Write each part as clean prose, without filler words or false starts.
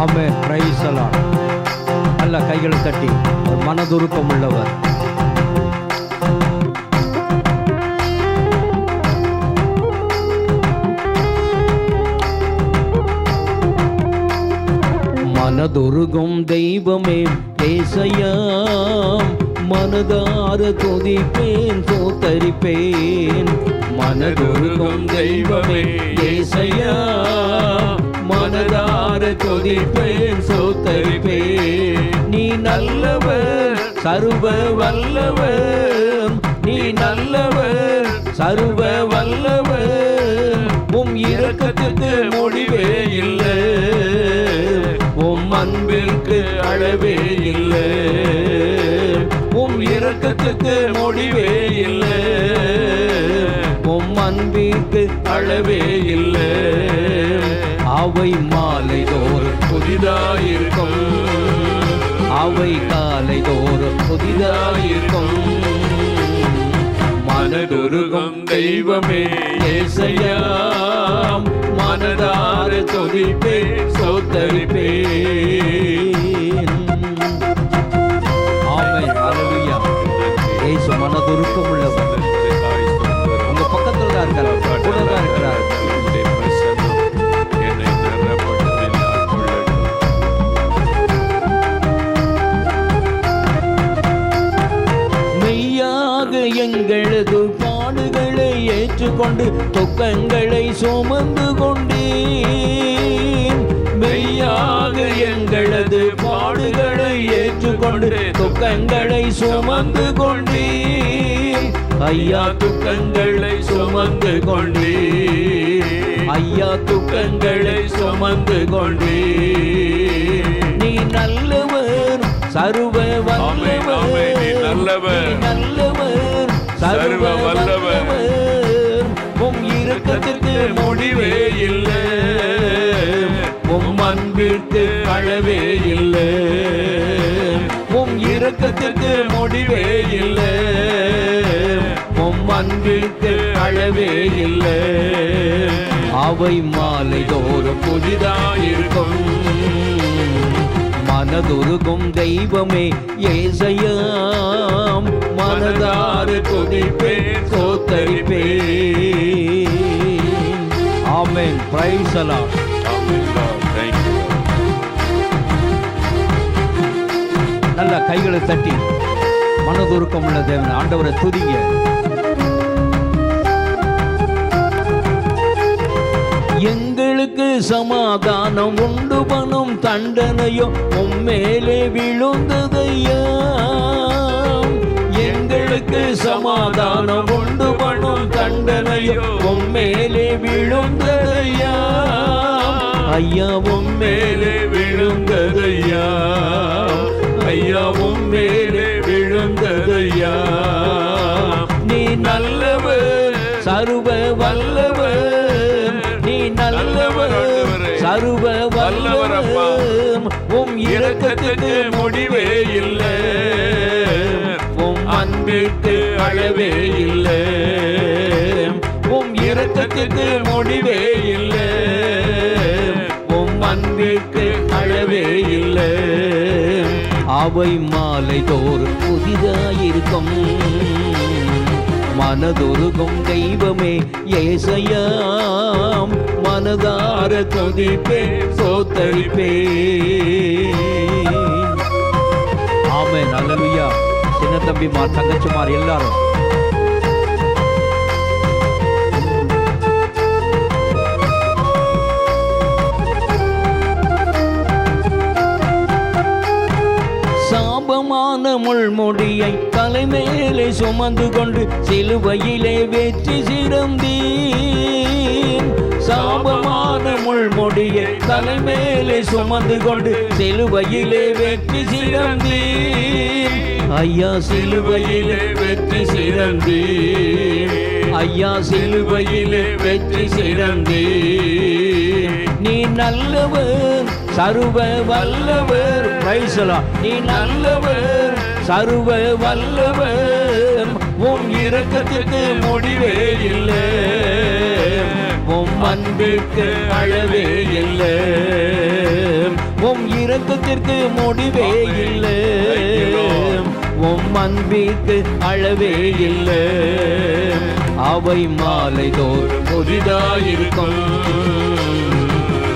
Amen. Praise the Lord. நல்ல கைகளை தட்டி அவர் மனதுருக்கம் உள்ளவர். மனதுருகும் தெய்வமே ஏசையா, மனதார துதிப்பேன் தோத்தரிப்பேன். மனதுருகும் தெய்வமே ஏசையா, மனதார துதிப்பேன் சோத்தரிப்பேன். நீ நல்லவர் சர்வ வல்லவர், நீ நல்லவர் சர்வ வல்லவர். உம் இரக்கத்துக்கு முடிவே இல்லை, உம் அன்பிற்கு அளவே இல்லை. உம் இரக்கத்துக்கு முடிவே இல்லை, உம் அன்பிற்கு அளவே இல்லை. அவை மாலை தோறும் புதிதாயிருக்கும், அவை காலை தோறும் புதிதாயிருக்கும். மனதுருகும் தெய்வமே ஏசையா, மனதார துதிப்பேன் சோத்தரிப்பேன். ஆமென். ஹல்லேலூயா. இயேசு மனதுருக்கம் உள்ளவர். உங்க பக்கத்துல தான் இருக்கிறார், கூட தான் இருக்கிறார். மெய்யாக எங்களது பாடுகளை ஏற்றுக்கொண்டு துக்கங்களை சுமந்து கொண்டேன். மெய்யாக எங்களது பாடுகளை ஏற்றுக்கொண்டு துக்கங்களை சுமந்து கொண்டேன். ஐயா துக்கங்களை சுமந்து கொண்டேன், ஐயா துக்கங்களை சுமந்து கொண்டேன். நீ நல்லவர் சர்வ வல்லவர், நீ நல்லவர் சர்வ வல்லவர். உம் இரக்கத்திற்கு முடிவே இல்லை, உம் அன்பிற்கு அளவே இல்லை. உம் இரக்கத்திற்கு முடிவே இல்லை, உம் அன்பிற்கு அளவே இல்லை. அவை மாலை தோறும் புதிதாயிருக்கும். மனதுருகும் தெய்வமே ஏசையா, மனதார துதிப்பேன் சோத்தரிப்பேன். ஆமென். Praise the Lord. நல்ல கைகளை தட்டி மனதுருக்கம் உள்ள தேவன் ஆண்டவரை துதிங்க. எங்களுக்கு சமாதானம் உண்டு பண்ணும் தண்டனையோ உம்மேலே விழுந்ததையா. எங்களுக்கு சமாதானம் உண்டு பண்ணும் தண்டனையோ உம்மேலே விழுந்ததையா. ஐயா உம்மேலே விழுந்ததையா, ஐயா உம்மேலே விழுந்ததையா. நீ நல்லவர் சர்வ வல்லவர், நீ நல்லவர் சர்வ வல்லவர். உம் இரக்கத்துக்கு முடிவே இல்லை, உம் அன்பிற்கு அளவே இல்லை. உம் இரக்கத்துக்கு முடிவே இல்லை, உம் அன்பிற்கு அளவே இல்லை. அவை மாலை தோறும் புதிதாயிருக்கும். மனதுருகும் தெய்வமே ஏசையா, மனதார துதிப்பேன் சோத்தரிப்பேன். ஆமென். ஹல்லேலூயா. சின்ன தம்பிமார் தங்கச்சிமார் எல்லாரும் சாபமான முள்முடியை தலைமேலே சுமந்து கொண்டு சிலுவையிலே வெற்றி சிறந்தேன். சாபமான முள்முடியை தலைமேலே சுமந்து கொண்டு சிலுவையிலே வெற்றி சிறந்தேன். ஐயா சிலுவையிலே வெற்றி சிறந்தேன், ஐயா சிலுவையிலே வெற்றி சிறந்தேன். நீ நல்லவர் சர்வ வல்லவர். Praise the Lord. நீ நல்லவர் சர்வ வல்லவர். உம் இரக்கத்திற்கு முடிவே இல்லை, உம் அன்பிற்கு அளவே இல்லை. உம் இரக்கத்திற்கு முடிவே இல்லை, உம் அன்பிற்கு அளவே இல்லை. அவை மாலைதோறும் புதிதாயிருக்கும்.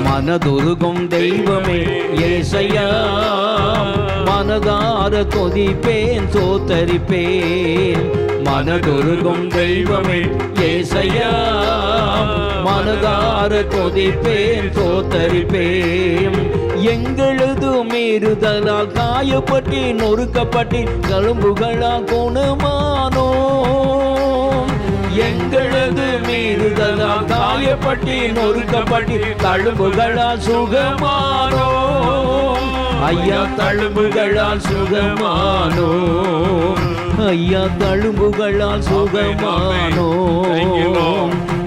மனதுருகும் தெய்வமே ஏசையா, மனதார துதிப்பேன் சோத்தரிப்பேன். மனதுருகும் தெய்வமே ஏசையா, மனதார துதிப்பேன் சோத்தரிப்பேன். எங்களது மீறுதலால் காயப்பட்டு நொறுக்கப்பட்டு தழும்புகளால் குணமானோ. எங்களது மீறுதலால் காயப்பட்டு நொறுக்கப்பட்டு தழும்புகளால் சுகமானோ. ஐயா தழும்புகளால் சுகமானோ, ஐயா தழும்புகளால் சுகமானோ.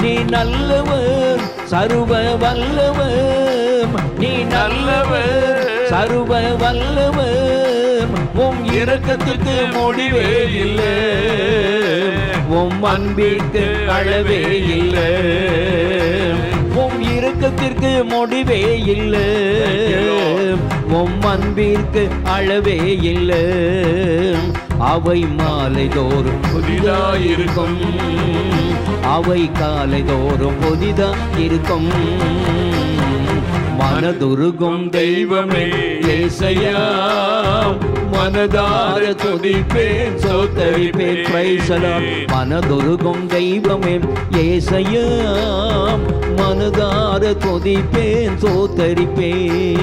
நீ நல்லவர் சர்வ வல்லவர், நீ நல்லவர் சர்வ வல்லவர். உம் இரக்கத்துக்கு முடிவே இல்லை, உம் அன்பிற்கு அளவே இல்லை. உம் இரக்கத்திற்கு முடிவே இல்லை, உம் அன்பிற்கு அளவே இல்லை. அவை மாலைதோறும் புதிதாயிருக்கும், அவை காலைதோறும் புதிதாயிருக்கும். மனதுருகும் தெய்வமே ஏசையா, மனதார துதிப்பேன் சோத்தரிப்பேன். Praise the Lord. மனதுருகும் தெய்வமே ஏசையா, மனதார துதிப்பேன் சோத்தரிப்பேன்.